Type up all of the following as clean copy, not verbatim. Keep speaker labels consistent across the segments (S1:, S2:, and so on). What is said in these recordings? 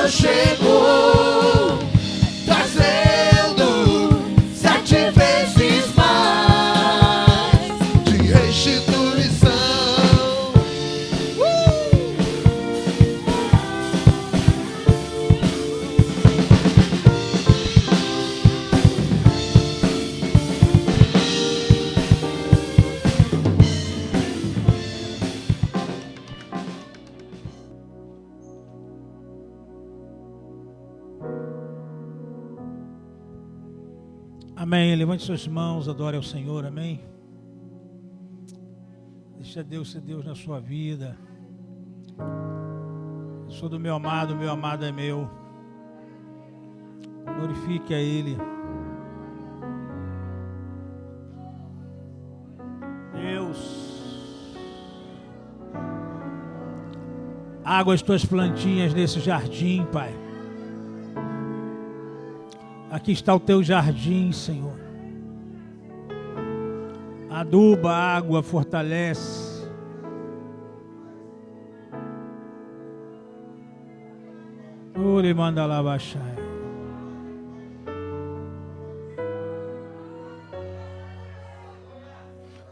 S1: chegou, trazendo 7 vezes mais de restituição.
S2: Amém. Levante suas mãos, adore ao Senhor. Amém. Deixa Deus ser Deus na sua vida. Eu sou do meu amado é meu. Glorifique a Ele. Deus, água as tuas plantinhas nesse jardim, Pai. Aqui está o teu jardim, Senhor. Aduba a água, fortalece. Ore manda lá baixar.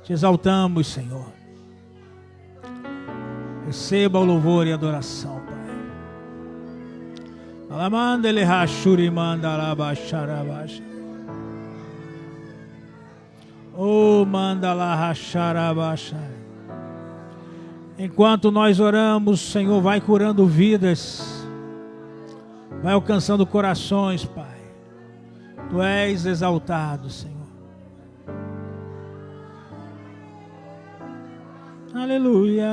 S2: Te exaltamos, Senhor. Receba o louvor e a adoração, Pai. Alamanda ele rachuri manda lá baixar abaixo. Oh, manda lá rachar abaixo. Enquanto nós oramos, Senhor, vai curando vidas, vai alcançando corações, Pai. Tu és exaltado, Senhor. Aleluia.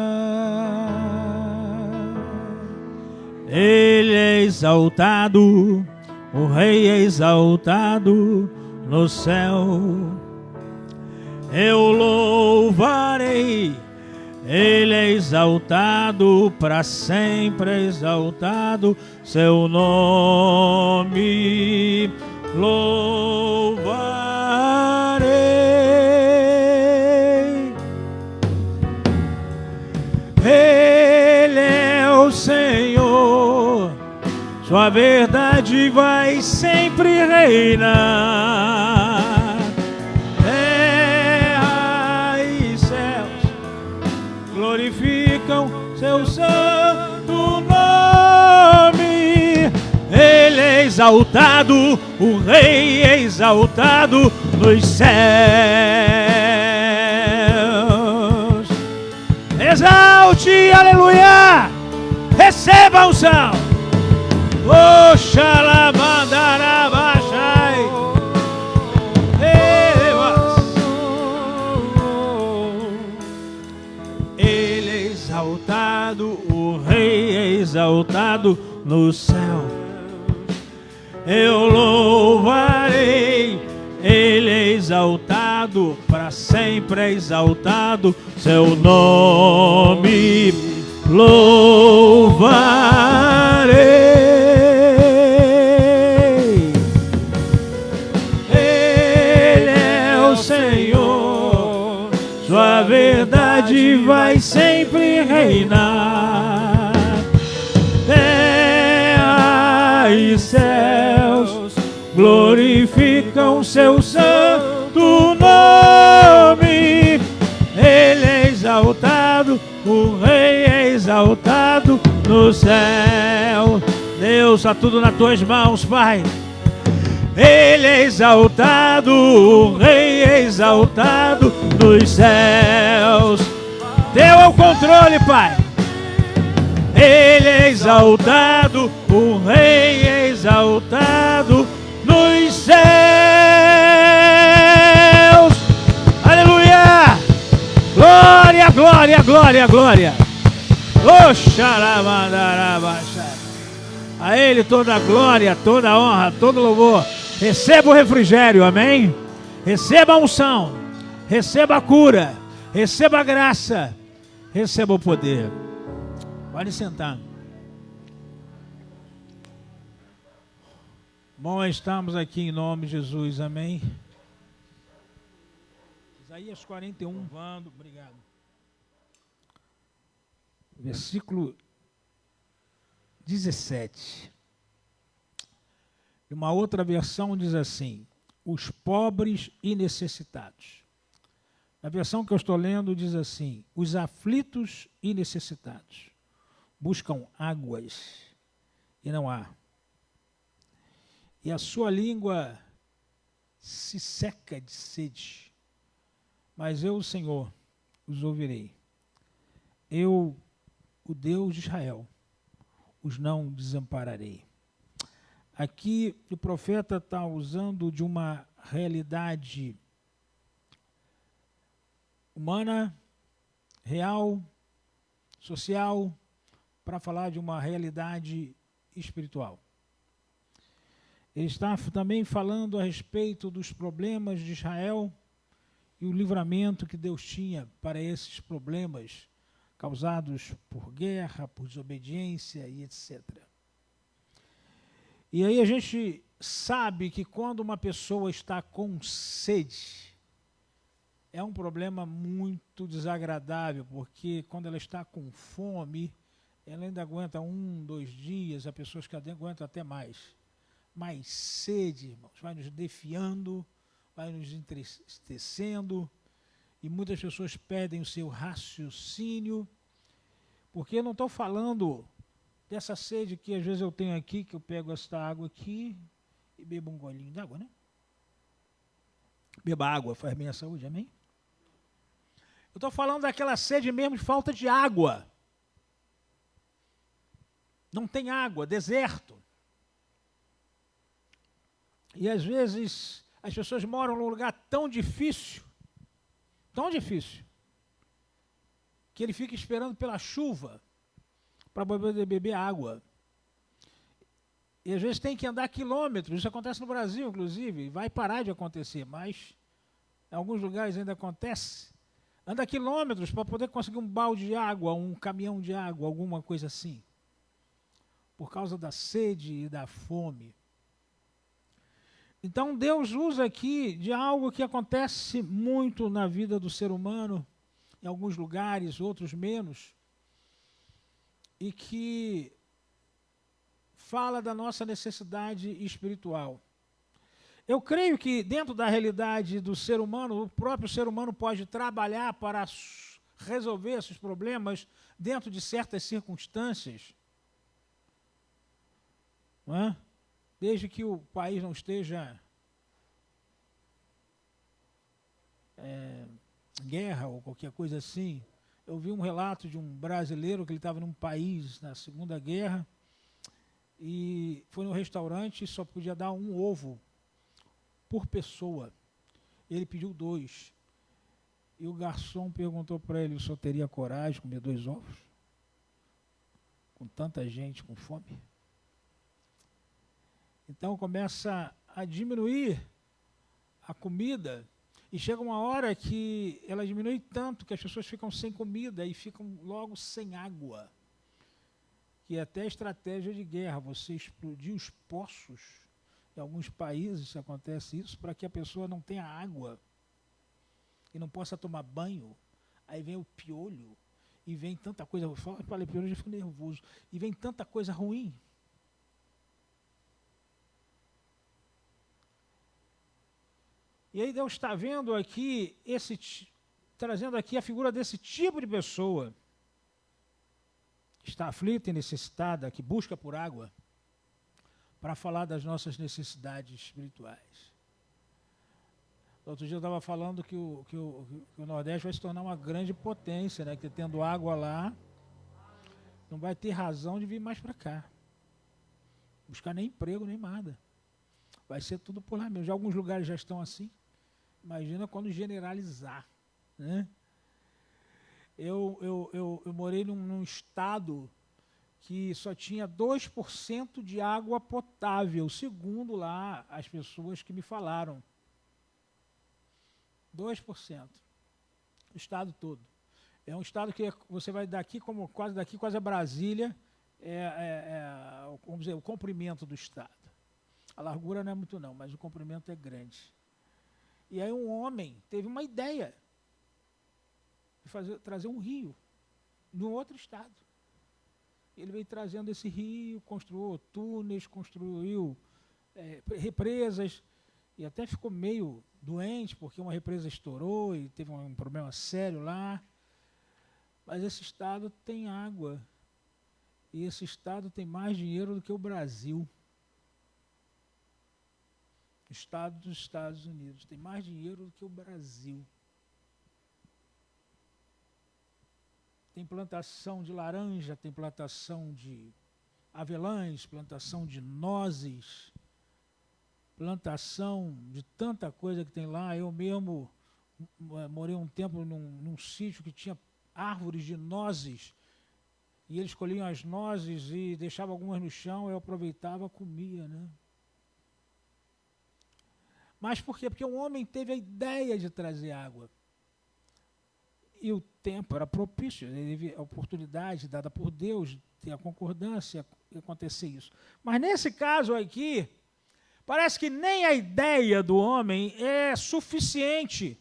S2: Ele é exaltado, o Rei é exaltado no céu. Eu louvarei, Ele é exaltado, para sempre é exaltado seu nome. Louvarei. Ele é o Senhor, sua verdade vai sempre reinar. Terra e céus glorificam seu santo nome. Ele é exaltado, o Rei é exaltado nos céus. Exalte, aleluia! Receba a unção. Oxalamandarabachai. Ele é exaltado, o Rei é exaltado no céu. Eu louvarei, Ele é exaltado, para sempre é exaltado seu nome. Louvarei. Ele é o Senhor, sua verdade vai sempre reinar. Terra e céus glorificam seu santo nome. Ele é exaltado, o Rei é exaltado no céu. Deus, está tudo nas tuas mãos, Pai. Ele é exaltado, o Rei é exaltado nos céus. Deu ao controle, Pai. Ele é exaltado, o Rei é exaltado nos céus. Aleluia! Glória, glória, glória, glória. Oxalamandarabachai. A Ele toda a glória, toda a honra, todo louvor. Receba o refrigério, amém? Receba a unção, receba a cura, receba a graça, receba o poder. Pode sentar. Bom, estamos aqui em nome de Jesus, amém? Isaías 41, Vando, obrigado. Versículo 17. E uma outra versão diz assim: os pobres e necessitados. Na versão que eu estou lendo diz assim: os aflitos e necessitados buscam águas e não há. E a sua língua se seca de sede. Mas eu, o Senhor, os ouvirei. Eu, o Deus de Israel, os não desampararei. Aqui o profeta está usando de uma realidade humana, real, social, para falar de uma realidade espiritual. Ele está também falando a respeito dos problemas de Israel e o livramento que Deus tinha para esses problemas causados por guerra, por desobediência e etc. E aí a gente sabe que quando uma pessoa está com sede, é um problema muito desagradável, porque quando ela está com fome, ela ainda aguenta 1, 2 dias, há pessoas que aguentam até mais. Mas sede, irmãos, vai nos defiando, vai nos entristecendo, e muitas pessoas perdem o seu raciocínio, porque eu não estou falando dessa sede que às vezes eu tenho aqui, que eu pego esta água aqui e bebo um golinho d'água, né? Beba água, faz bem à saúde, amém? Eu estou falando daquela sede mesmo de falta de água. Não tem água, deserto. E às vezes as pessoas moram num lugar tão difícil, que ele fica esperando pela chuva para beber água. E às vezes tem que andar quilômetros, isso acontece no Brasil, inclusive, vai parar de acontecer, mas em alguns lugares ainda acontece. Anda quilômetros para poder conseguir um balde de água, um caminhão de água, alguma coisa assim. Por causa da sede e da fome. Então Deus usa aqui de algo que acontece muito na vida do ser humano, em alguns lugares, outros menos, e que fala da nossa necessidade espiritual. Eu creio que dentro da realidade do ser humano, o próprio ser humano pode trabalhar para resolver esses problemas dentro de certas circunstâncias, não é? Desde que o país não esteja em guerra ou qualquer coisa assim. Eu vi um relato de um brasileiro que ele estava num país na Segunda Guerra e foi no restaurante e só podia dar um ovo por pessoa. Ele pediu 2. E o garçom perguntou para ele, o senhor teria coragem de comer 2 ovos? Com tanta gente com fome? Então começa a diminuir a comida e chega uma hora que ela diminui tanto que as pessoas ficam sem comida e ficam logo sem água. Que é até estratégia de guerra, você explodir os poços. Em alguns países acontece isso para que a pessoa não tenha água e não possa tomar banho. Aí vem o piolho e vem tanta coisa. Eu falei piolho, eu já fico nervoso. E vem tanta coisa ruim. E aí Deus está vendo aqui, trazendo aqui a figura desse tipo de pessoa que está aflita e necessitada, que busca por água, para falar das nossas necessidades espirituais. Outro dia eu estava falando que o Nordeste vai se tornar uma grande potência, né? Que tendo água lá, não vai ter razão de vir mais para cá. Buscar nem emprego, nem nada. Vai ser tudo por lá mesmo. Já alguns lugares já estão assim. Imagina quando generalizar, né? Eu morei num estado que só tinha 2% de água potável, segundo lá as pessoas que me falaram. 2%. O estado todo. É um estado que você vai daqui, quase a Brasília, vamos dizer, o comprimento do estado. A largura não é muito não, mas o comprimento é grande. E aí um homem teve uma ideia de trazer um rio de um outro estado. Ele veio trazendo esse rio, construiu túneis, construiu represas, e até ficou meio doente, porque uma represa estourou e teve um problema sério lá. Mas esse estado tem água. E esse estado tem mais dinheiro do que o Brasil. O estado dos Estados Unidos tem mais dinheiro do que o Brasil. Tem plantação de laranja, tem plantação de avelãs, plantação de nozes, plantação de tanta coisa que tem lá. Eu mesmo morei um tempo num sítio que tinha árvores de nozes, e eles colhiam as nozes e deixavam algumas no chão, eu aproveitava e comia, né? Mas por quê? Porque o homem teve a ideia de trazer água. E o tempo era propício, ele teve a oportunidade dada por Deus, ter a concordância e acontecer isso. Mas nesse caso aqui, parece que nem a ideia do homem é suficiente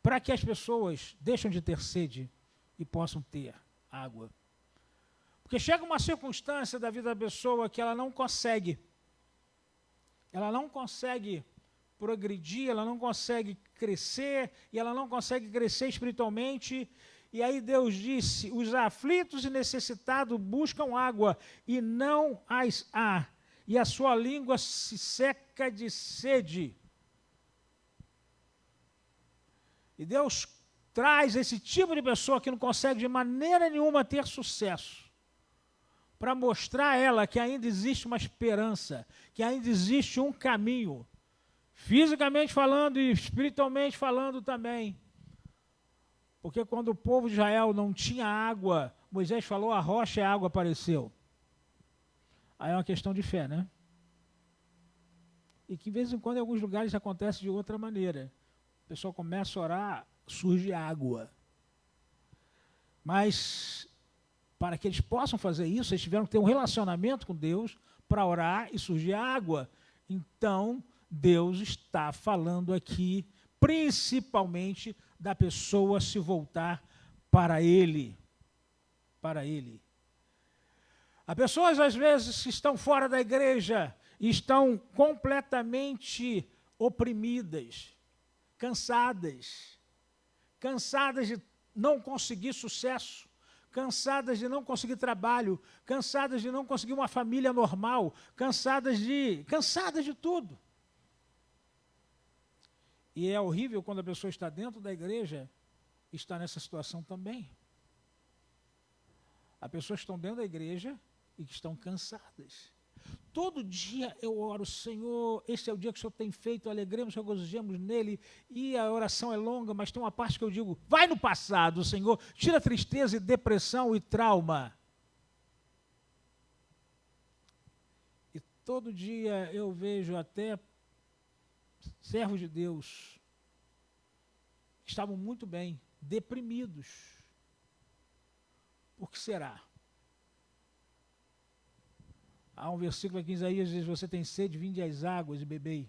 S2: para que as pessoas deixem de ter sede e possam ter água. Porque chega uma circunstância da vida da pessoa que ela não consegue progredir, ela não consegue crescer, e ela não consegue crescer espiritualmente. E aí Deus disse: os aflitos e necessitados buscam água, e não as há, e a sua língua se seca de sede. E Deus traz esse tipo de pessoa que não consegue de maneira nenhuma ter sucesso, para mostrar a ela que ainda existe uma esperança, que ainda existe um caminho, fisicamente falando e espiritualmente falando também. Porque quando o povo de Israel não tinha água, Moisés falou, a rocha e a água apareceu. Aí é uma questão de fé, né? E que de vez em quando em alguns lugares acontece de outra maneira. O pessoal começa a orar, surge água. Mas para que eles possam fazer isso, eles tiveram que ter um relacionamento com Deus para orar e surgir água. Então, Deus está falando aqui, principalmente, da pessoa se voltar para Ele. Para Ele. Há pessoas, às vezes, que estão fora da igreja e estão completamente oprimidas, cansadas de não conseguir sucesso, cansadas de não conseguir trabalho, cansadas de não conseguir uma família normal, cansadas de tudo. E é horrível quando a pessoa está dentro da igreja e está nessa situação também. Há pessoas que estão dentro da igreja e que estão cansadas. Todo dia eu oro, Senhor, este é o dia que o Senhor tem feito, alegremos, regozijemos nele, e a oração é longa, mas tem uma parte que eu digo, vai no passado, Senhor, tira tristeza e depressão e trauma. E todo dia eu vejo até servos de Deus que estavam muito bem, deprimidos. Por que será? Há um versículo aqui em Isaías, diz, você tem sede, vinde às águas e bebei.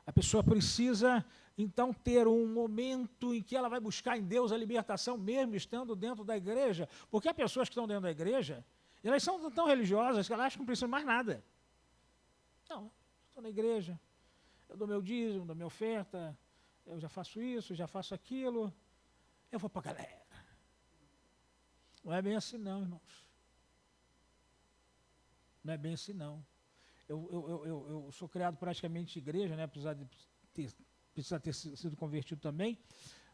S2: A pessoa precisa, então, ter um momento em que ela vai buscar em Deus a libertação, mesmo estando dentro da igreja. Porque há pessoas que estão dentro da igreja, elas são tão religiosas que elas acham que não precisam mais nada. Não, estou na igreja, eu dou meu dízimo, dou minha oferta, eu já faço isso, já faço aquilo, eu vou para a galera. Não é bem assim não, irmãos. Não é bem assim, não. Eu sou criado praticamente de igreja, né? Precisa ter sido convertido também,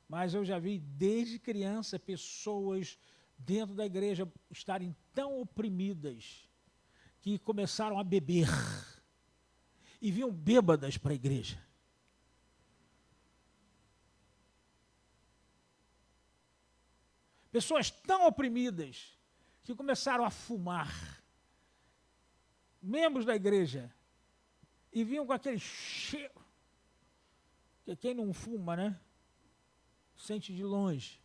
S2: mas eu já vi desde criança pessoas dentro da igreja estarem tão oprimidas que começaram a beber e vinham bêbadas para a igreja. Pessoas tão oprimidas que começaram a fumar. Membros da igreja, e vinham com aquele cheiro, que quem não fuma, né, sente de longe.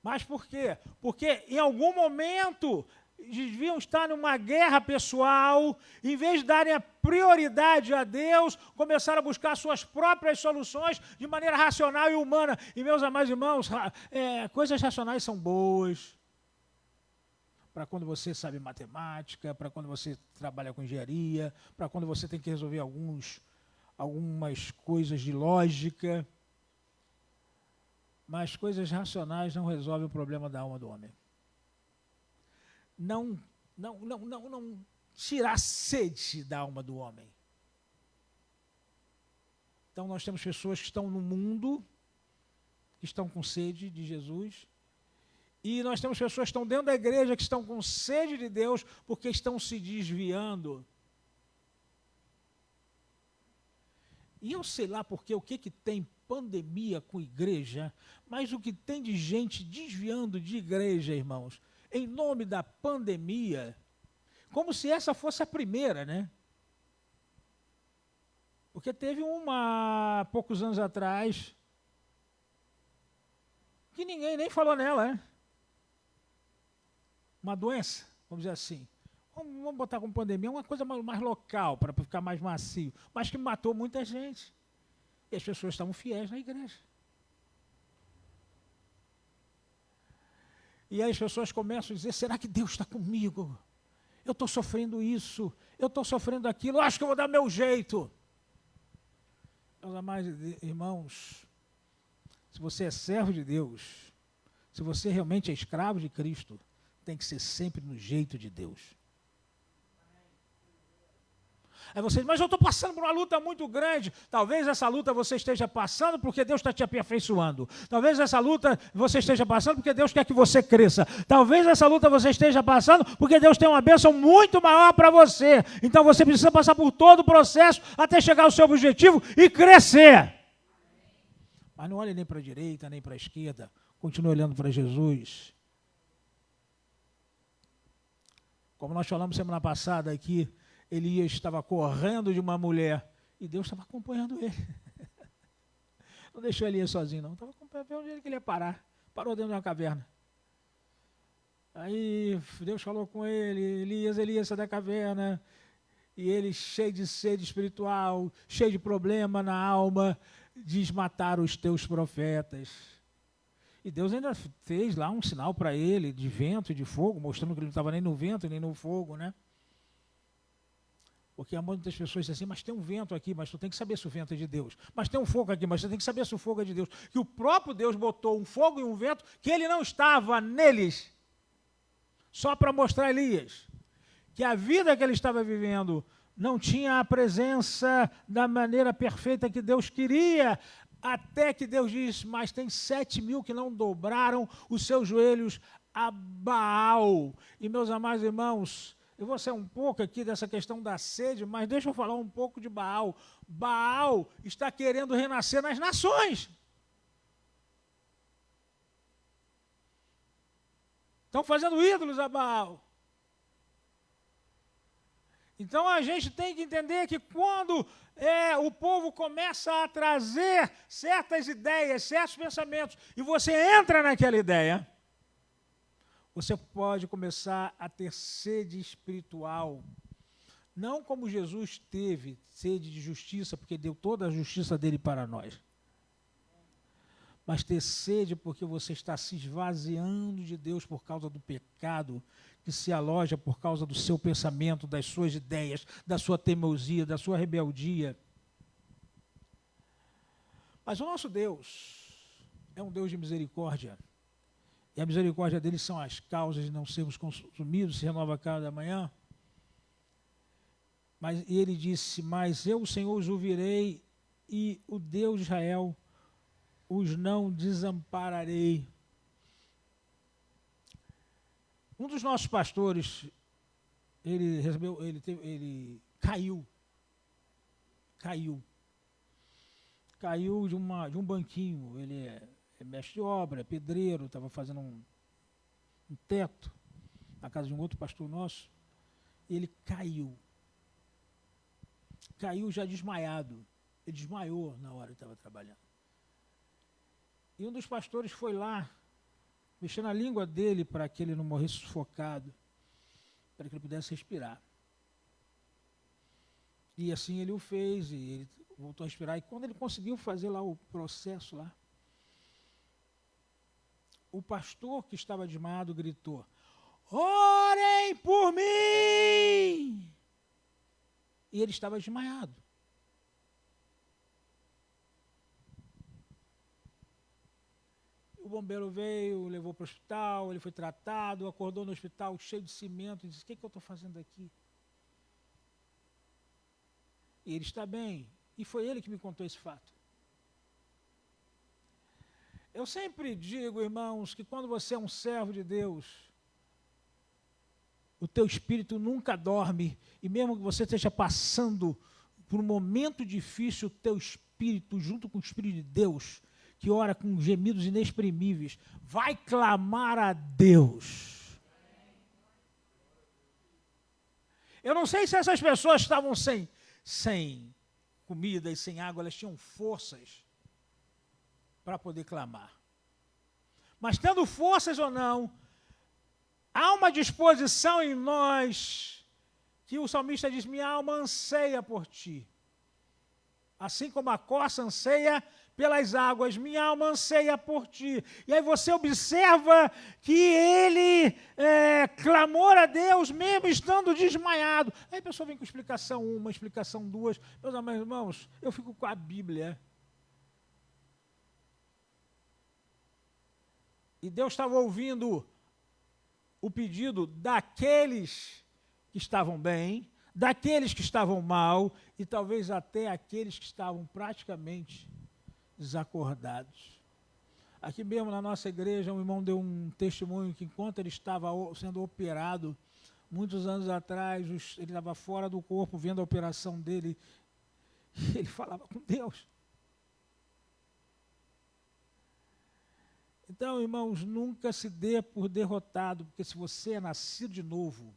S2: Mas por quê? Porque em algum momento deviam estar numa guerra pessoal, em vez de darem a prioridade a Deus, começaram a buscar suas próprias soluções de maneira racional e humana. E meus amados irmãos, coisas racionais são boas, para quando você sabe matemática, para quando você trabalha com engenharia, para quando você tem que resolver algumas coisas de lógica. Mas coisas racionais não resolvem o problema da alma do homem. Não tirar a sede da alma do homem. Então nós temos pessoas que estão no mundo, que estão com sede de Jesus, e nós temos pessoas que estão dentro da igreja, que estão com sede de Deus, porque estão se desviando. E eu sei lá porque o que tem pandemia com igreja, mas o que tem de gente desviando de igreja, irmãos, em nome da pandemia, como se essa fosse a primeira, né? Porque teve uma, poucos anos atrás, que ninguém nem falou nela, né? Uma doença, vamos dizer assim. Vamos botar como pandemia, uma coisa mais local, para ficar mais macio, mas que matou muita gente. E as pessoas estavam fiéis na igreja. E aí as pessoas começam a dizer, será que Deus está comigo? Eu estou sofrendo isso, eu estou sofrendo aquilo, acho que eu vou dar meu jeito. Meus amados irmãos, se você é servo de Deus, se você realmente é escravo de Cristo, tem que ser sempre no jeito de Deus. Aí você diz, mas eu estou passando por uma luta muito grande. Talvez essa luta você esteja passando porque Deus está te aperfeiçoando. Talvez essa luta você esteja passando porque Deus quer que você cresça. Talvez essa luta você esteja passando porque Deus tem uma bênção muito maior para você. Então você precisa passar por todo o processo até chegar ao seu objetivo e crescer. Mas não olhe nem para a direita, nem para a esquerda. Continue olhando para Jesus. Como nós falamos semana passada aqui, Elias estava correndo de uma mulher e Deus estava acompanhando ele. Não deixou Elias sozinho, não. Estava acompanhando onde ele ia parar. Parou dentro de uma caverna. Aí Deus falou com ele, Elias, sai da caverna. E ele, cheio de sede espiritual, cheio de problema na alma, diz, matar os teus profetas. E Deus ainda fez lá um sinal para ele de vento e de fogo, mostrando que ele não estava nem no vento nem no fogo, né? Porque muitas pessoas dizem assim, mas tem um vento aqui, mas tu tem que saber se o vento é de Deus. Mas tem um fogo aqui, mas tu tem que saber se o fogo é de Deus. Que o próprio Deus botou um fogo e um vento que ele não estava neles. Só para mostrar a Elias que a vida que ele estava vivendo não tinha a presença da maneira perfeita que Deus queria. Até que Deus diz, mas tem 7.000 que não dobraram os seus joelhos a Baal. E meus amados irmãos, eu vou sair um pouco aqui dessa questão da sede, mas deixa eu falar um pouco de Baal. Baal está querendo renascer nas nações. Estão fazendo ídolos a Baal. Então a gente tem que entender que quando o povo começa a trazer certas ideias, certos pensamentos, e você entra naquela ideia, você pode começar a ter sede espiritual. Não como Jesus teve sede de justiça, porque deu toda a justiça dele para nós. Mas ter sede porque você está se esvaziando de Deus por causa do pecado, que se aloja por causa do seu pensamento, das suas ideias, da sua teimosia, da sua rebeldia. Mas o nosso Deus é um Deus de misericórdia. E a misericórdia dele são as causas de não sermos consumidos, se renova a cada manhã. Mas ele disse, mas eu, o Senhor, os ouvirei, e o Deus de Israel os não desampararei. Um dos nossos pastores, ele caiu de um banquinho. Ele é mestre de obra, é pedreiro, estava fazendo um teto na casa de um outro pastor nosso. Ele caiu já desmaiado. Ele desmaiou na hora que estava trabalhando. E um dos pastores foi lá, mexendo na língua dele para que ele não morresse sufocado, para que ele pudesse respirar. E assim ele o fez, e ele voltou a respirar. E quando ele conseguiu fazer lá o processo lá, o pastor que estava desmaiado gritou, orem por mim. E ele estava desmaiado. O bombeiro veio, levou para o hospital, ele foi tratado, acordou no hospital cheio de cimento e disse: o que eu estou fazendo aqui? E ele está bem. E foi ele que me contou esse fato. Eu sempre digo, irmãos, que quando você é um servo de Deus, o teu espírito nunca dorme, e mesmo que você esteja passando por um momento difícil, o teu espírito, junto com o Espírito de Deus, que ora com gemidos inexprimíveis, vai clamar a Deus. Eu não sei se essas pessoas estavam sem comida e sem água, elas tinham forças para poder clamar. Mas tendo forças ou não, há uma disposição em nós, que o salmista diz: minha alma anseia por ti. Assim como a corça anseia pelas águas, minha alma anseia por ti. E aí você observa que ele clamou a Deus mesmo estando desmaiado. Aí a pessoa vem com explicação 1, explicação 2. Meus amados irmãos, eu fico com a Bíblia. E Deus estava ouvindo o pedido daqueles que estavam bem, daqueles que estavam mal, e talvez até aqueles que estavam praticamente desacordados. Aqui mesmo na nossa igreja, um irmão deu um testemunho que enquanto ele estava sendo operado, muitos anos atrás, ele estava fora do corpo, vendo a operação dele, e ele falava com Deus. Então, irmãos, nunca se dê por derrotado, porque se você é nascido de novo,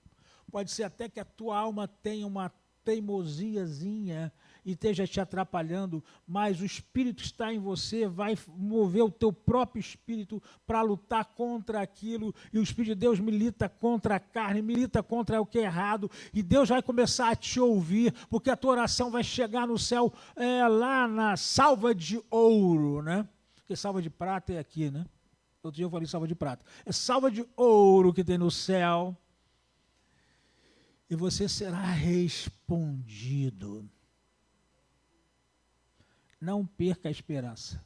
S2: pode ser até que a tua alma tenha uma teimosiazinha e esteja te atrapalhando, mas o Espírito está em você, vai mover o teu próprio Espírito para lutar contra aquilo, e o Espírito de Deus milita contra a carne, milita contra o que é errado, e Deus vai começar a te ouvir, porque a tua oração vai chegar no céu, lá na salva de ouro, né? Porque salva de prata é aqui, né? Outro dia eu falei salva de prata. É salva de ouro que tem no céu. E você será respondido. Não perca a esperança.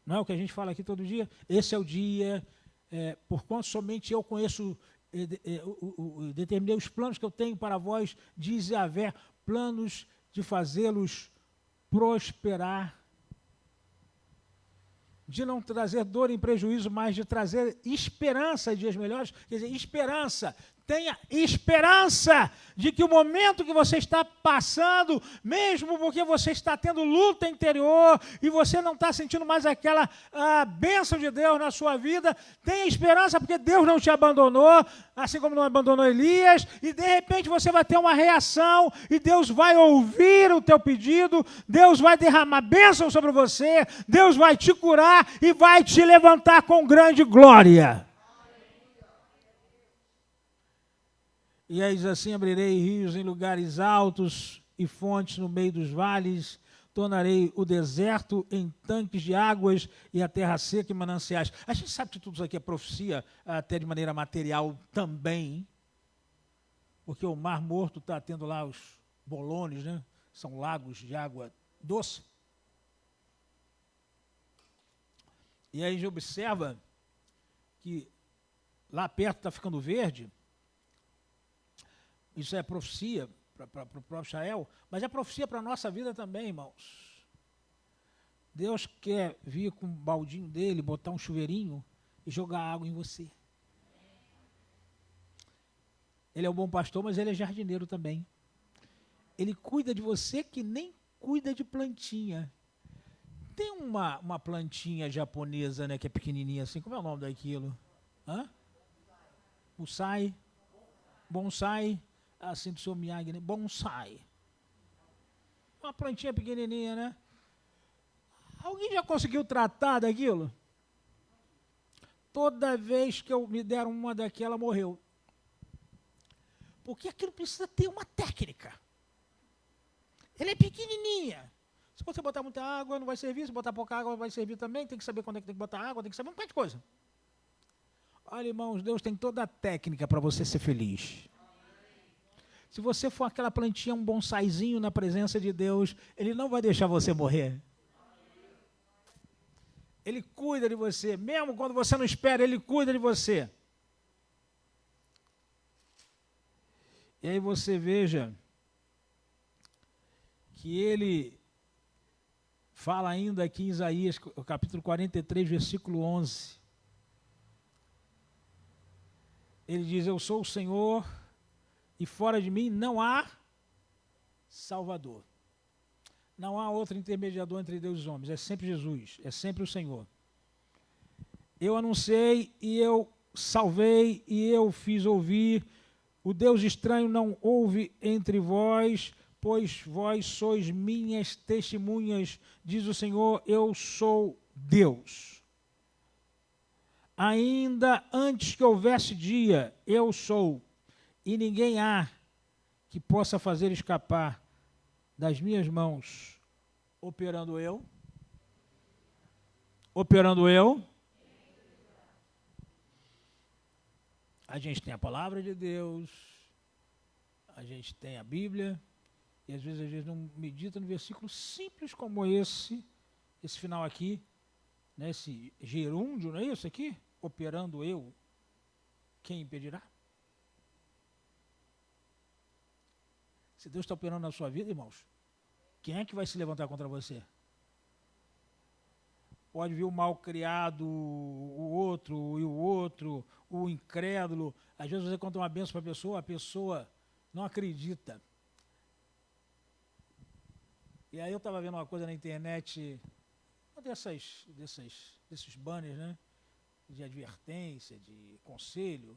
S2: Não é o que a gente fala aqui todo dia? Esse é o dia, porquanto somente eu conheço, determinei os planos que eu tenho para vós, diz Yahvé, planos de fazê-los prosperar, de não trazer dor em prejuízo, mas de trazer esperança em dias melhores. Quer dizer, esperança. Tenha esperança de que o momento que você está passando, mesmo porque você está tendo luta interior e você não está sentindo mais aquela bênção de Deus na sua vida, tenha esperança porque Deus não te abandonou, assim como não abandonou Elias, e de repente você vai ter uma reação e Deus vai ouvir o teu pedido, Deus vai derramar bênção sobre você, Deus vai te curar e vai te levantar com grande glória. E aí diz assim: abrirei rios em lugares altos e fontes no meio dos vales, tornarei o deserto em tanques de águas e a terra seca em mananciais. A gente sabe que tudo isso aqui é profecia, até de maneira material também, porque o Mar Morto está tendo lá os bolones, né? São lagos de água doce. E aí a gente observa que lá perto está ficando verde. Isso é profecia para o próprio Israel, mas é profecia para a nossa vida também, irmãos. Deus quer vir com um baldinho dele, botar um chuveirinho e jogar água em você. Ele é um bom pastor, mas ele é jardineiro também. Ele cuida de você que nem cuida de plantinha. Tem uma plantinha japonesa, né, que é pequenininha assim, como é o nome daquilo? Bonsai. Bonsai. Assim do seu Miyagi, né? Bonsai. Uma plantinha pequenininha, né? Alguém já conseguiu tratar daquilo? Toda vez que eu me deram uma daquela, morreu. Porque aquilo precisa ter uma técnica. Ela é pequenininha. Se você botar muita água, não vai servir. Se botar pouca água, vai servir também. Tem que saber quando é que tem que botar água, tem que saber um monte de coisa. Olha, irmãos, Deus tem toda a técnica para você ser feliz. Se você for aquela plantinha, um bonsaizinho na presença de Deus, Ele não vai deixar você morrer. Ele cuida de você, mesmo quando você não espera, Ele cuida de você. E aí você veja que Ele fala ainda aqui em Isaías, capítulo 43, versículo 11. Ele diz, eu sou o Senhor e fora de mim não há Salvador. Não há outro intermediador entre Deus e os homens, é sempre Jesus, é sempre o Senhor. Eu anunciei e eu salvei e eu fiz ouvir, o Deus estranho não houve entre vós, pois vós sois minhas testemunhas, diz o Senhor, eu sou Deus. Ainda antes que houvesse dia, eu sou, e ninguém há que possa fazer escapar das minhas mãos, operando eu. A gente tem a palavra de Deus, a gente tem a Bíblia, e às vezes a gente não medita no versículo simples como esse final aqui, né, esse gerúndio, não é isso aqui? Operando eu, quem impedirá? Se Deus está operando na sua vida, irmãos, quem é que vai se levantar contra você? Pode vir o mal criado, o outro, o incrédulo. Às vezes você conta uma bênção para a pessoa não acredita. E aí eu estava vendo uma coisa na internet, uma desses banners, né, de advertência, de conselho,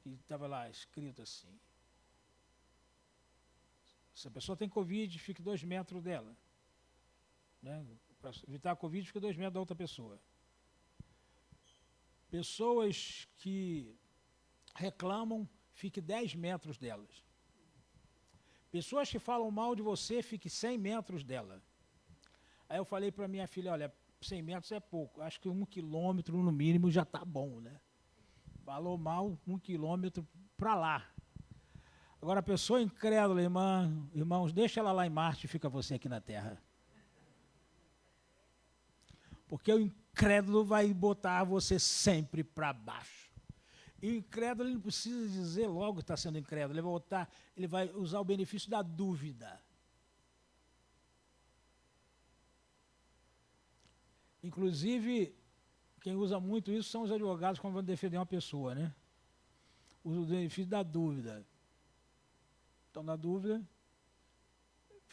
S2: e estava lá escrito assim, se a pessoa tem Covid, fique 2 metros dela. Né? Para evitar a Covid, fica 2 metros da outra pessoa. Pessoas que reclamam, fique 10 metros delas. Pessoas que falam mal de você, fique 100 metros dela. Aí eu falei para minha filha, olha, 100 metros é pouco, acho que 1 quilômetro no mínimo já está bom, né? Falou mal, 1 quilômetro para lá. Agora, a pessoa incrédula, irmãos, deixa ela lá em Marte e fica você aqui na Terra. Porque o incrédulo vai botar você sempre para baixo. E o incrédulo, ele não precisa dizer logo que está sendo incrédulo, ele vai usar o benefício da dúvida. Inclusive, quem usa muito isso são os advogados quando vão defender uma pessoa, né? Usa o benefício da dúvida. Então, na dúvida,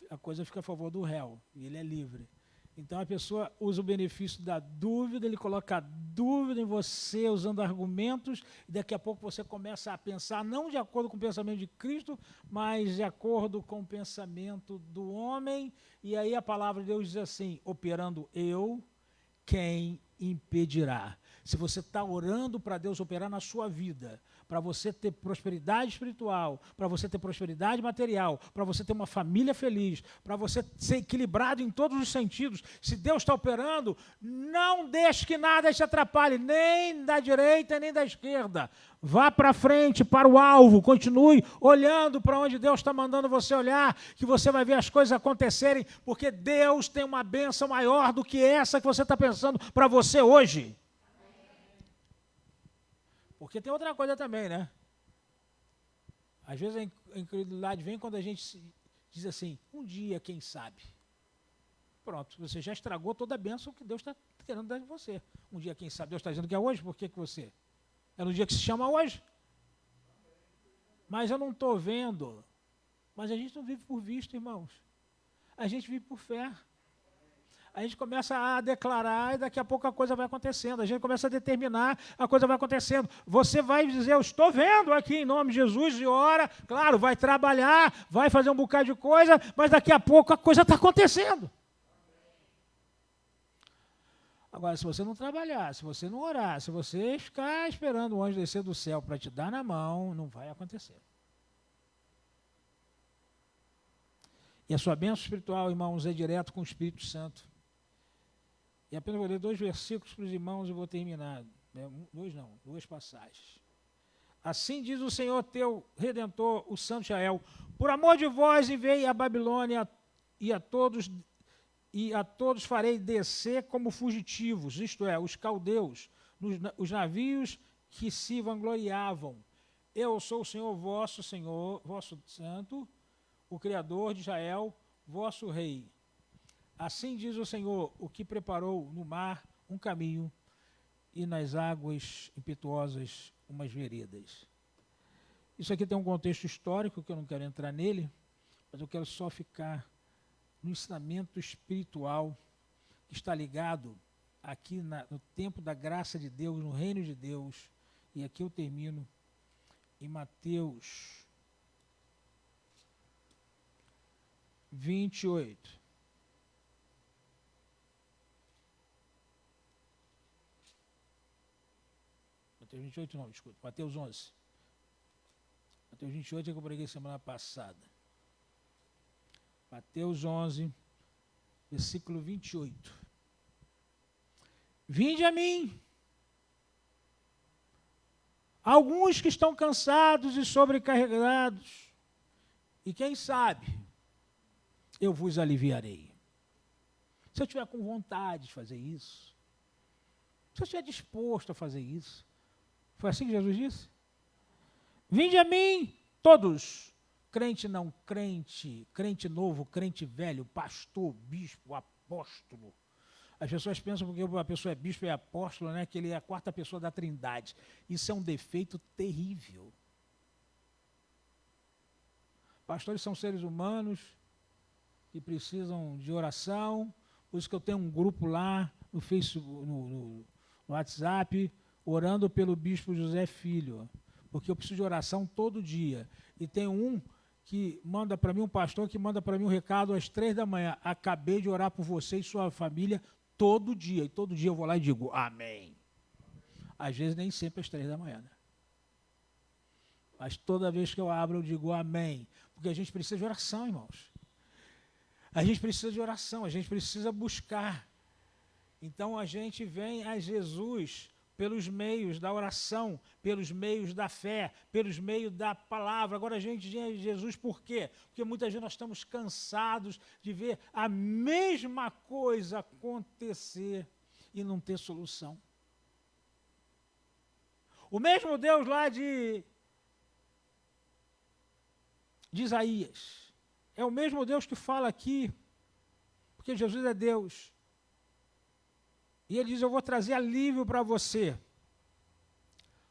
S2: a coisa fica a favor do réu, e ele é livre. Então, a pessoa usa o benefício da dúvida, ele coloca a dúvida em você, usando argumentos, e daqui a pouco você começa a pensar, não de acordo com o pensamento de Cristo, mas de acordo com o pensamento do homem, e aí a palavra de Deus diz assim, operando eu, quem impedirá? Se você está orando para Deus operar na sua vida, para você ter prosperidade espiritual, para você ter prosperidade material, para você ter uma família feliz, para você ser equilibrado em todos os sentidos, se Deus está operando, não deixe que nada te atrapalhe, nem da direita, nem da esquerda. Vá para frente, para o alvo, continue olhando para onde Deus está mandando você olhar, que você vai ver as coisas acontecerem, porque Deus tem uma bênção maior do que essa que você está pensando para você hoje. Porque tem outra coisa também, né? Às vezes a incredulidade vem quando a gente diz assim, um dia, quem sabe? Pronto, você já estragou toda a bênção que Deus está querendo dar de você. Um dia, quem sabe? Deus está dizendo que é hoje, por que você? É no dia que se chama hoje. Mas eu não estou vendo. Mas a gente não vive por visto, irmãos. A gente vive por fé. A gente começa a declarar e daqui a pouco a coisa vai acontecendo. A gente começa a determinar, a coisa vai acontecendo. Você vai dizer, eu estou vendo aqui em nome de Jesus e ora. Claro, vai trabalhar, vai fazer um bocado de coisa, mas daqui a pouco a coisa está acontecendo. Agora, se você não trabalhar, se você não orar, se você ficar esperando o anjo descer do céu para te dar na mão, não vai acontecer. E a sua bênção espiritual, irmãos, é direto com o Espírito Santo. E apenas vou ler 2 versículos para os irmãos e vou terminar. Duas passagens. Assim diz o Senhor teu Redentor, o Santo Israel: por amor de vós enviei a Babilônia e a todos farei descer como fugitivos, isto é, os caldeus, os navios que se vangloriavam. Eu sou o Senhor, vosso santo, o Criador de Israel, vosso rei. Assim diz o Senhor, o que preparou no mar um caminho e nas águas impetuosas umas veredas. Isso aqui tem um contexto histórico, que eu não quero entrar nele, mas eu quero só ficar no ensinamento espiritual que está ligado aqui no tempo da graça de Deus, no reino de Deus. E aqui eu termino em Mateus 28. Mateus 28 não, desculpa, Mateus 11. Mateus 28 é que eu preguei semana passada. Mateus 11, versículo 28. Vinde a mim, alguns que estão cansados e sobrecarregados, e quem sabe, eu vos aliviarei. Se eu estiver com vontade de fazer isso, se eu estiver disposto a fazer isso, foi assim que Jesus disse? Vinde a mim, todos, crente não crente, crente novo, crente velho, pastor, bispo, apóstolo. As pessoas pensam porque a pessoa é bispo e apóstolo, né, que ele é a quarta pessoa da Trindade. Isso é um defeito terrível. Pastores são seres humanos que precisam de oração, por isso que eu tenho um grupo lá no Facebook, no WhatsApp, orando pelo bispo José Filho, porque eu preciso de oração todo dia. E tem um que manda para mim, um pastor que manda para mim um recado às 3 da manhã. Acabei de orar por você e sua família todo dia. E todo dia eu vou lá e digo, amém. Às vezes nem sempre às 3 da manhã, né? Mas toda vez que eu abro eu digo amém. Porque a gente precisa de oração, irmãos. A gente precisa de oração, a gente precisa buscar. Então a gente vem a Jesus pelos meios da oração, pelos meios da fé, pelos meios da palavra. Agora a gente vem a Jesus por quê? Porque muitas vezes nós estamos cansados de ver a mesma coisa acontecer e não ter solução. O mesmo Deus lá de Isaías é o mesmo Deus que fala aqui, porque Jesus é Deus. E ele diz, eu vou trazer alívio para você.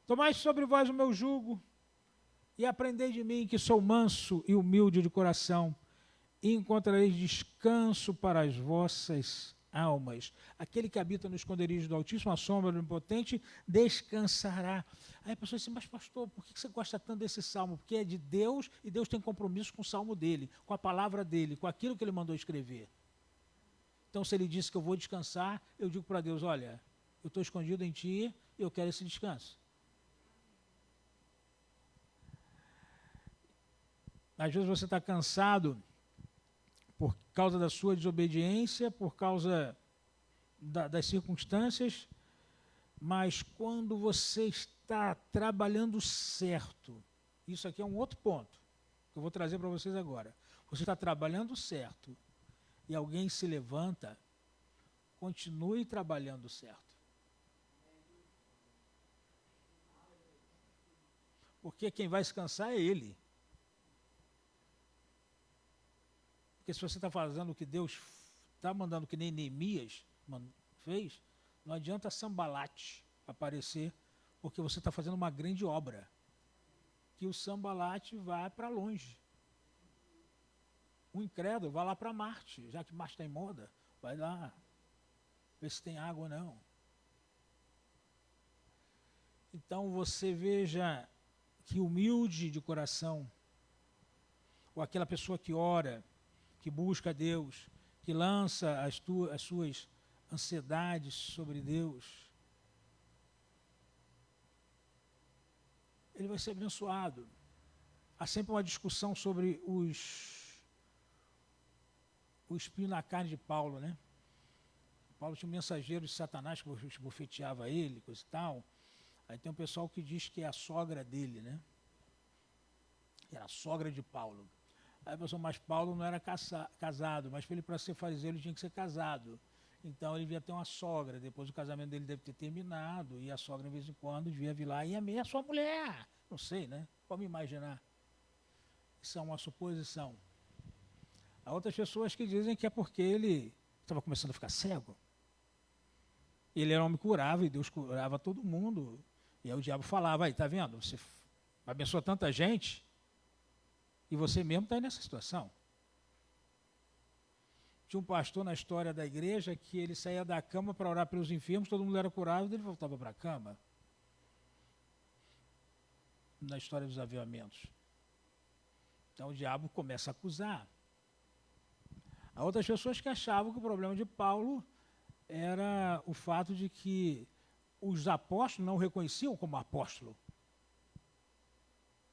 S2: Tomai sobre vós o meu jugo e aprendei de mim, que sou manso e humilde de coração, e encontrareis descanso para as vossas almas. Aquele que habita no esconderijo do Altíssimo, à sombra do Onipotente, descansará. Aí a pessoa diz, mas pastor, por que você gosta tanto desse salmo? Porque é de Deus e Deus tem compromisso com o salmo dele, com a palavra dele, com aquilo que ele mandou escrever. Então, se ele disse que eu vou descansar, eu digo para Deus, olha, eu estou escondido em ti e eu quero esse descanso. Às vezes você está cansado por causa da sua desobediência, por causa das circunstâncias, mas quando você está trabalhando certo, isso aqui é um outro ponto que eu vou trazer para vocês agora. Você está trabalhando certo, e alguém se levanta, continue trabalhando certo. Porque quem vai se cansar é ele. Porque se você está fazendo o que Deus está mandando, que nem Neemias fez, não adianta Sambalate aparecer, porque você está fazendo uma grande obra. Que o Sambalate vá para longe. O incrédulo vai lá para Marte, já que Marte está em moda, vai lá ver se tem água ou não. Então você veja que humilde de coração, ou aquela pessoa que ora, que busca a Deus, que lança as suas ansiedades sobre Deus, ele vai ser abençoado. Há sempre uma discussão sobre o espinho na carne de Paulo, né? Paulo tinha um mensageiro de Satanás que bofeteava ele, coisa e tal. Aí tem um pessoal que diz que é a sogra dele, né? Era a sogra de Paulo. Aí a pessoa, mas Paulo não era casado, mas para ser fariseu ele tinha que ser casado. Então ele devia ter uma sogra, depois o casamento dele deve ter terminado, e a sogra, de vez em quando, devia vir lá e amei a sua mulher. Não sei, né? Como imaginar? Isso é uma suposição. Há outras pessoas que dizem que é porque ele estava começando a ficar cego. Ele era um homem curável, e Deus curava todo mundo. E aí o diabo falava, aí, tá vendo? Você abençoa tanta gente, e você mesmo está aí nessa situação. Tinha um pastor na história da igreja que ele saía da cama para orar pelos enfermos, todo mundo era curado, e ele voltava para a cama. Na história dos avivamentos. Então o diabo começa a acusar. Há outras pessoas que achavam que o problema de Paulo era o fato de que os apóstolos não o reconheciam como apóstolo.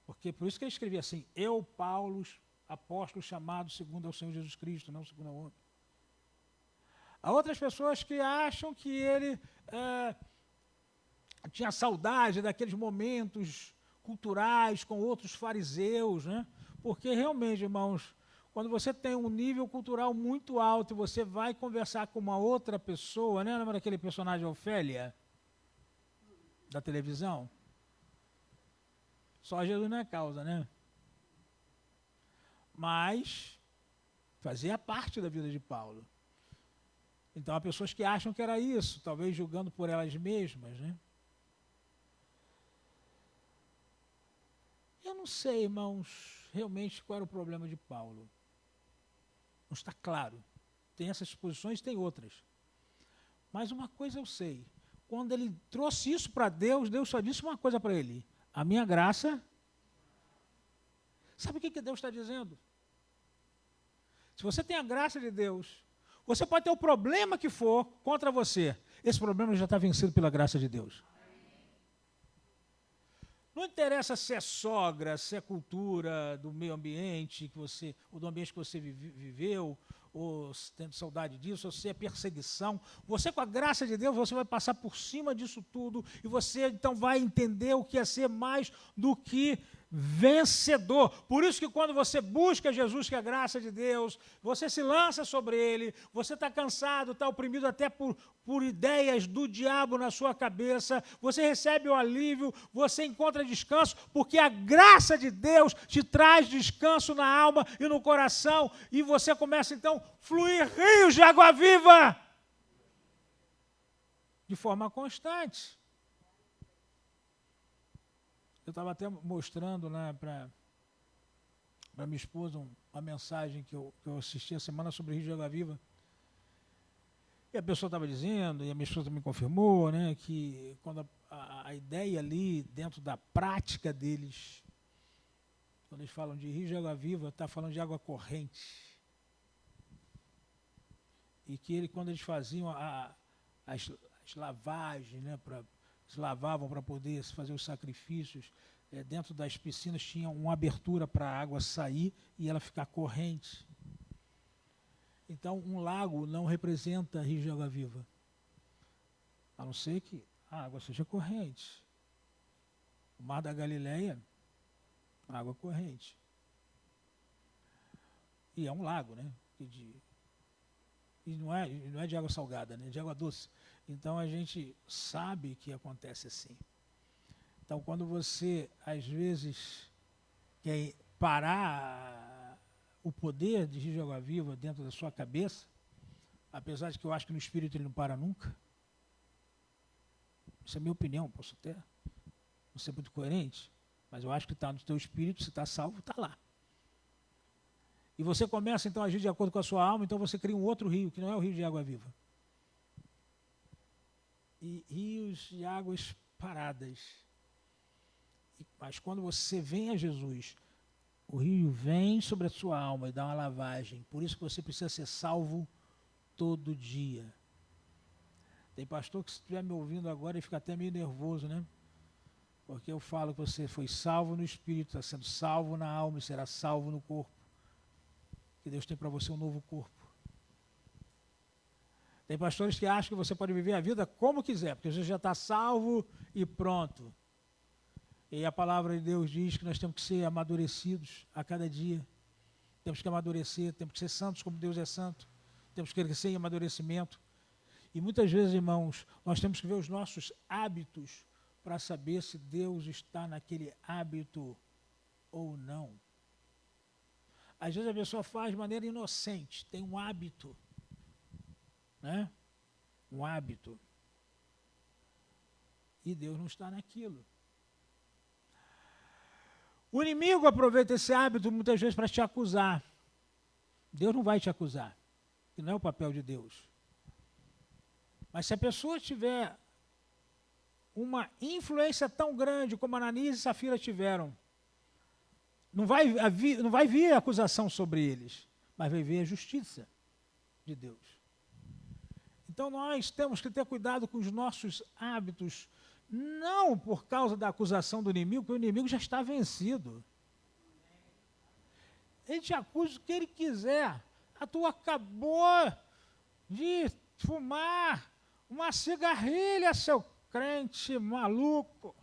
S2: Porque por isso que ele escrevia assim, eu, Paulo, apóstolo chamado segundo ao Senhor Jesus Cristo, não segundo ao homem. Há outras pessoas que acham que ele tinha saudade daqueles momentos culturais com outros fariseus, né? Porque realmente, irmãos, quando você tem um nível cultural muito alto e você vai conversar com uma outra pessoa, né? Lembra daquele personagem Ofélia? Da televisão? Só Jesus não é causa, né? Mas fazia parte da vida de Paulo. Então há pessoas que acham que era isso, talvez julgando por elas mesmas, né? Eu não sei, irmãos, realmente qual era o problema de Paulo. Não está claro. Tem essas exposições, tem outras. Mas uma coisa eu sei. Quando ele trouxe isso para Deus, Deus só disse uma coisa para ele. A minha graça... Sabe o que Deus está dizendo? Se você tem a graça de Deus, você pode ter o problema que for contra você. Esse problema já está vencido pela graça de Deus. Não interessa se é sogra, se é cultura do meio ambiente, ou do ambiente que você viveu, ou se tem saudade disso, ou se é perseguição. Você, com a graça de Deus, você vai passar por cima disso tudo, e você então vai entender o que é ser mais do que vencedor. Por isso que quando você busca Jesus, que é a graça de Deus, você se lança sobre ele, você está cansado, está oprimido até por ideias do diabo na sua cabeça, você recebe o alívio, você encontra descanso, porque a graça de Deus te traz descanso na alma e no coração, e você começa então a fluir rios de água viva de forma constante. Eu estava até mostrando para minha esposa uma mensagem que eu assisti a semana sobre Rio de Água Viva. E a pessoa estava dizendo, e a minha esposa me confirmou, né, que quando a ideia ali, dentro da prática deles, quando eles falam de Rio de Água Viva, está falando de água corrente. E que quando eles faziam as lavagens, né, se lavavam para poder fazer os sacrifícios, dentro das piscinas tinha uma abertura para a água sair e ela ficar corrente. Então, um lago não representa Rio de Água Viva, a não ser que a água seja corrente. O Mar da Galileia, água corrente. E é um lago, né? E não é de água salgada, né? De água doce. Então a gente sabe que acontece assim. Então quando você, às vezes, quer parar o poder de Rio de Água Viva dentro da sua cabeça, apesar de que eu acho que no espírito ele não para nunca, isso é minha opinião, posso até não ser muito coerente, mas eu acho que está no teu espírito, se está salvo, está lá. E você começa então a agir de acordo com a sua alma, então você cria um outro rio, que não é o rio de água viva. E rios de águas paradas. Mas quando você vem a Jesus, o rio vem sobre a sua alma e dá uma lavagem. Por isso que você precisa ser salvo todo dia. Tem pastor que, se estiver me ouvindo agora, ele fica até meio nervoso, né? Porque eu falo que você foi salvo no espírito, está sendo salvo na alma e será salvo no corpo. Que Deus tem para você um novo corpo. Tem pastores que acham que você pode viver a vida como quiser, porque você já está salvo e pronto. E a palavra de Deus diz que nós temos que ser amadurecidos a cada dia. Temos que amadurecer, temos que ser santos como Deus é santo. Temos que crescer em amadurecimento. E muitas vezes, irmãos, nós temos que ver os nossos hábitos para saber se Deus está naquele hábito ou não. Às vezes a pessoa faz de maneira inocente, tem um hábito, né? Um hábito. E Deus não está naquilo. O inimigo aproveita esse hábito muitas vezes para te acusar. Deus não vai te acusar, que não é o papel de Deus. Mas se a pessoa tiver uma influência tão grande como Ananias e Safira tiveram, não vai vir acusação sobre eles, mas vai vir a justiça de Deus. Então nós temos que ter cuidado com os nossos hábitos, não por causa da acusação do inimigo, porque o inimigo já está vencido. Ele te acusa o que ele quiser. A tua acabou de fumar uma cigarrilha, seu crente maluco.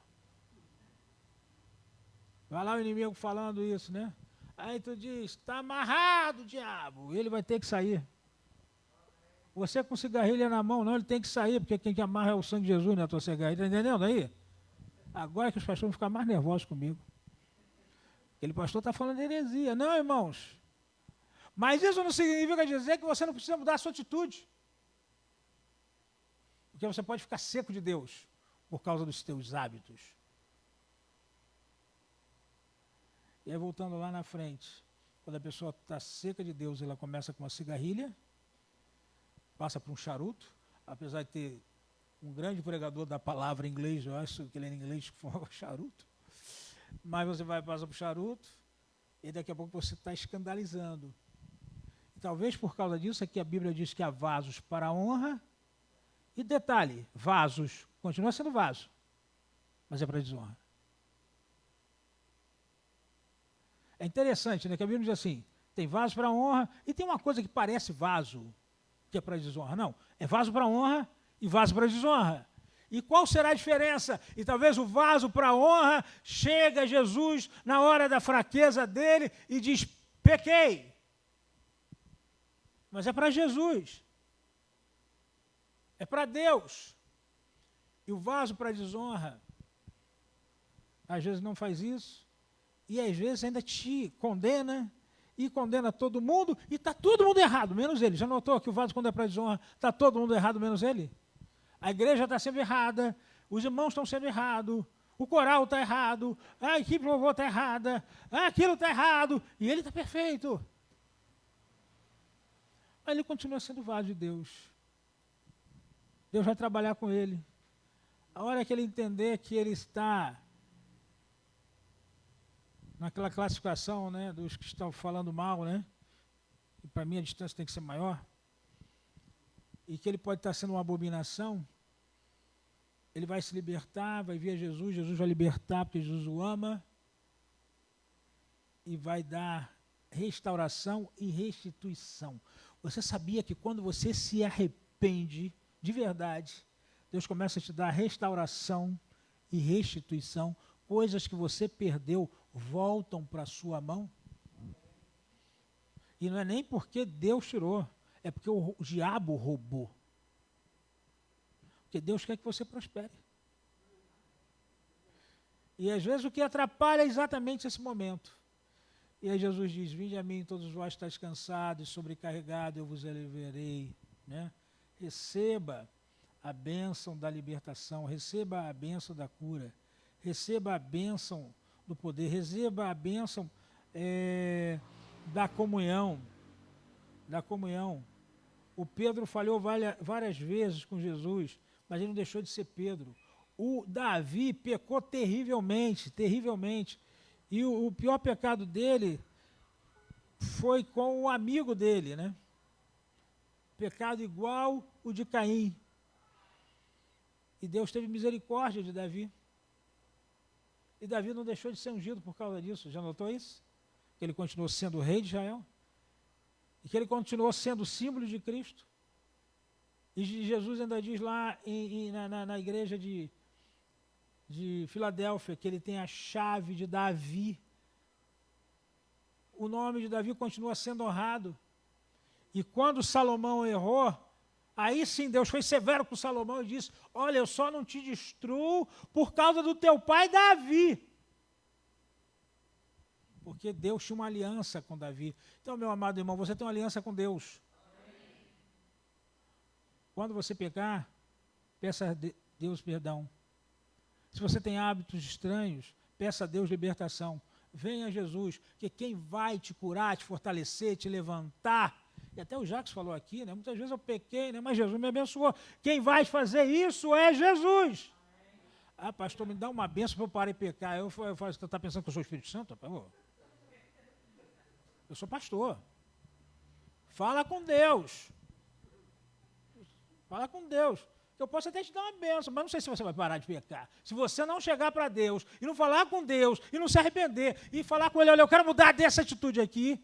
S2: Vai lá o inimigo falando isso, né? Aí tu diz, está amarrado, diabo. Ele vai ter que sair. Você com cigarrilha na mão, não, ele tem que sair, porque quem que amarra é o sangue de Jesus na tua cigarrilha. Está entendendo aí? Agora que os pastores vão ficar mais nervosos comigo. Aquele pastor está falando de heresia. Não, irmãos. Mas isso não significa dizer que você não precisa mudar a sua atitude. Porque você pode ficar seco de Deus por causa dos teus hábitos. E aí, voltando lá na frente, quando a pessoa está seca de Deus, ela começa com uma cigarrilha, passa por um charuto, apesar de ter um grande pregador da palavra em inglês, eu acho que ele é em inglês que fala charuto, mas você passa por charuto, e daqui a pouco você está escandalizando. E talvez por causa disso, aqui a Bíblia diz que há vasos para a honra, e detalhe, vasos, continua sendo vaso, mas é para desonra. É interessante, né, que a Bíblia diz assim, tem vaso para honra, e tem uma coisa que parece vaso, que é para desonra. Não, é vaso para honra e vaso para desonra. E qual será a diferença? E talvez o vaso para honra chega a Jesus na hora da fraqueza dele e diz, pequei. Mas é para Jesus. É para Deus. E o vaso para desonra, às vezes não faz isso, e às vezes ainda te condena, e condena todo mundo, e está todo mundo errado, menos ele. Já notou que o vaso, quando é para desonra, está todo mundo errado, menos ele? A igreja está sempre errada, os irmãos estão sendo errados, o coral está errado, a equipe de louvor está errada, aquilo está errado, e ele está perfeito. Mas ele continua sendo vaso de Deus. Deus vai trabalhar com ele. A hora que ele entender que ele está naquela classificação, né, dos que estão falando mal, né, e para mim a distância tem que ser maior, e que ele pode estar sendo uma abominação, ele vai se libertar, vai vir a Jesus, Jesus vai libertar porque Jesus o ama, e vai dar restauração e restituição. Você sabia que quando você se arrepende de verdade, Deus começa a te dar restauração e restituição, coisas que você perdeu voltam para a sua mão? E não é nem porque Deus tirou, é porque o diabo roubou. Porque Deus quer que você prospere. E às vezes o que atrapalha é exatamente esse momento. E aí Jesus diz, vinde a mim todos vós estáis cansados e sobrecarregados, eu vos aliviarei. Né? Receba a bênção da libertação, receba a bênção da cura, receba a bênção do poder, receba a bênção da comunhão. Da comunhão. O Pedro falhou várias vezes com Jesus, mas ele não deixou de ser Pedro. O Davi pecou terrivelmente, terrivelmente. E o pior pecado dele foi com o amigo dele, né? Pecado igual o de Caim. E Deus teve misericórdia de Davi. E Davi não deixou de ser ungido por causa disso. Já notou isso? Que ele continuou sendo o rei de Israel. E que ele continuou sendo o símbolo de Cristo. E Jesus ainda diz lá na igreja de Filadélfia que ele tem a chave de Davi. O nome de Davi continua sendo honrado. E quando Salomão errou, aí sim Deus foi severo com Salomão e disse: olha, eu só não te destruo por causa do teu pai Davi. Porque Deus tinha uma aliança com Davi. Então, meu amado irmão, você tem uma aliança com Deus. Quando você pecar, peça a Deus perdão. Se você tem hábitos estranhos, peça a Deus libertação. Venha a Jesus, que quem vai te curar, te fortalecer, te levantar. E até o Jacques falou aqui, né? Muitas vezes eu pequei, né? Mas Jesus me abençoou. Quem vai fazer isso é Jesus. Ah, pastor, me dá uma benção para eu parar de pecar. Eu falo, você está pensando que eu sou o Espírito Santo? Eu sou pastor. Fala com Deus. Fala com Deus. Eu posso até te dar uma benção, mas não sei se você vai parar de pecar. Se você não chegar para Deus e não falar com Deus e não se arrepender e falar com Ele, olha, eu quero mudar dessa atitude aqui,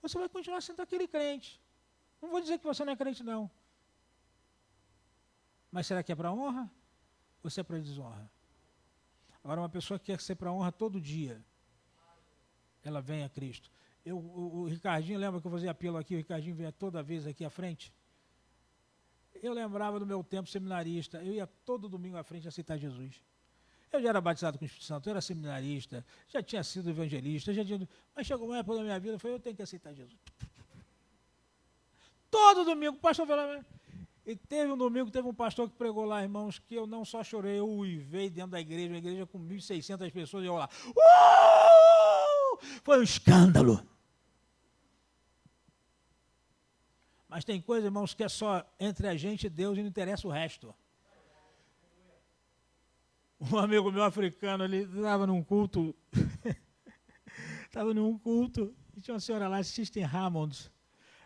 S2: você vai continuar sendo aquele crente. Não vou dizer que você não é crente, não. Mas será que é para honra ou se é para desonra? Agora, uma pessoa que quer ser para honra todo dia, ela vem a Cristo. O Ricardinho, lembra que eu fazia apelo aqui, o Ricardinho vinha toda vez aqui à frente? Eu lembrava do meu tempo seminarista, eu ia todo domingo à frente aceitar Jesus. Eu já era batizado com o Espírito Santo, eu era seminarista, já tinha sido evangelista, mas chegou uma época da minha vida, eu falei, eu tenho que aceitar Jesus. Todo domingo, o pastor falava. E teve um domingo, teve um pastor que pregou lá, irmãos, que eu não só chorei, eu uivei dentro da igreja, uma igreja com 1.600 pessoas, e eu lá, foi um escândalo. Mas tem coisa, irmãos, que é só entre a gente e Deus e não interessa o resto. Um amigo meu africano, ele estava num culto, e tinha uma senhora lá, Sister Hammond.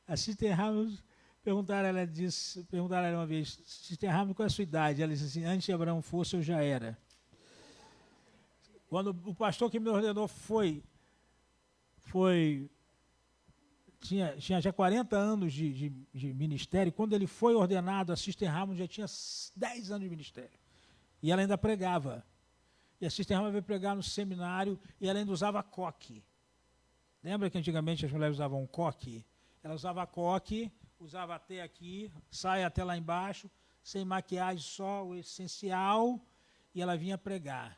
S2: A Sister Hammond, perguntaram a ela uma vez, Sister Hammond, qual é a sua idade? Ela disse assim, antes de Abraão fosse, eu já era. Quando o pastor que me ordenou tinha já 40 anos de ministério, quando ele foi ordenado, a Sister Hammond já tinha 10 anos de ministério. E ela ainda pregava. E a Sister Hammond veio pregar no seminário e ela ainda usava coque. Lembra que antigamente as mulheres usavam coque? Ela usava coque, usava até aqui, saia até lá embaixo, sem maquiagem, só o essencial, e ela vinha pregar.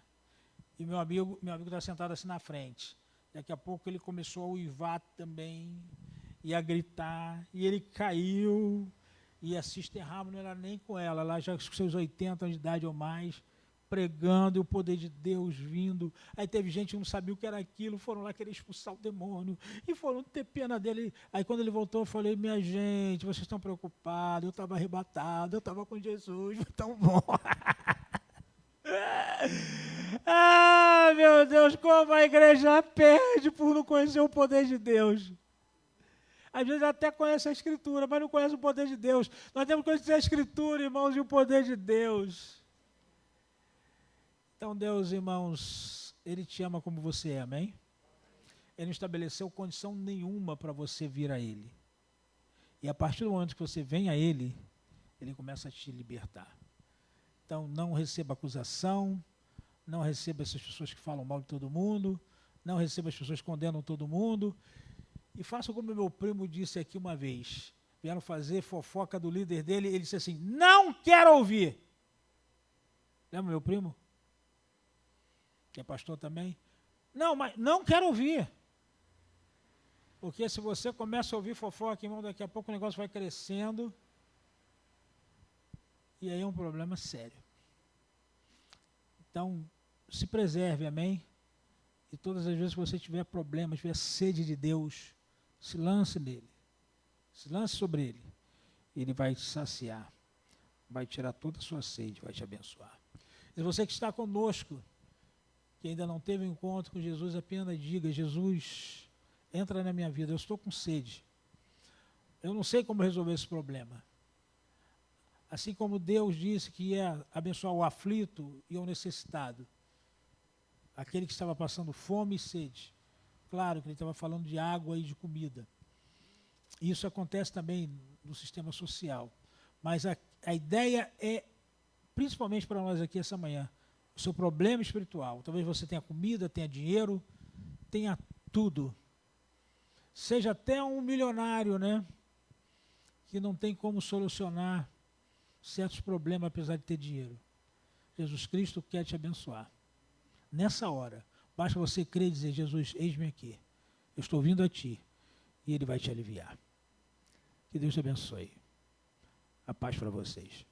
S2: E meu amigo estava sentado assim na frente. Daqui a pouco ele começou a uivar também, e a gritar, e ele caiu, e a Sister Hammond não era nem com ela já com seus 80 anos de idade ou mais, pregando, e o poder de Deus vindo. Aí teve gente que não sabia o que era aquilo, foram lá querer expulsar o demônio, e foram ter pena dele. Aí quando ele voltou, eu falei, minha gente, vocês estão preocupados, eu estava arrebatado, eu estava com Jesus, foi tão bom. Ah, meu Deus, como a igreja perde por não conhecer o poder de Deus. Às vezes até conhece a Escritura, mas não conhece o poder de Deus. Nós temos que conhecer a Escritura, irmãos, e o poder de Deus. Então, Deus, irmãos, Ele te ama como você é, amém? Ele não estabeleceu condição nenhuma para você vir a Ele. E a partir do momento que você vem a Ele, Ele começa a te libertar. Então, não receba acusação, não receba essas pessoas que falam mal de todo mundo, não receba as pessoas que condenam todo mundo. E faça como meu primo disse aqui uma vez. Vieram fazer fofoca do líder dele, ele disse assim, não quero ouvir. Lembra meu primo? Que é pastor também? Não, mas não quero ouvir. Porque se você começa a ouvir fofoca, irmão, daqui a pouco o negócio vai crescendo. E aí é um problema sério. Então, se preserve, amém? E todas as vezes que você tiver problemas, tiver sede de Deus, se lance nele. Se lance sobre ele. Ele vai te saciar. Vai tirar toda a sua sede, vai te abençoar. E você que está conosco, que ainda não teve um encontro com Jesus, apenas diga, Jesus, entra na minha vida, eu estou com sede. Eu não sei como resolver esse problema. Assim como Deus disse que ia abençoar o aflito e o necessitado, aquele que estava passando fome e sede. Claro que ele estava falando de água e de comida. Isso acontece também no sistema social. Mas a ideia é, principalmente para nós aqui essa manhã, o seu problema espiritual. Talvez você tenha comida, tenha dinheiro, tenha tudo. Seja até um milionário, né? Que não tem como solucionar certos problemas apesar de ter dinheiro. Jesus Cristo quer te abençoar. Nessa hora, basta você crer e dizer: Jesus, eis-me aqui. Eu estou vindo a ti. E Ele vai te aliviar. Que Deus te abençoe. A paz para vocês.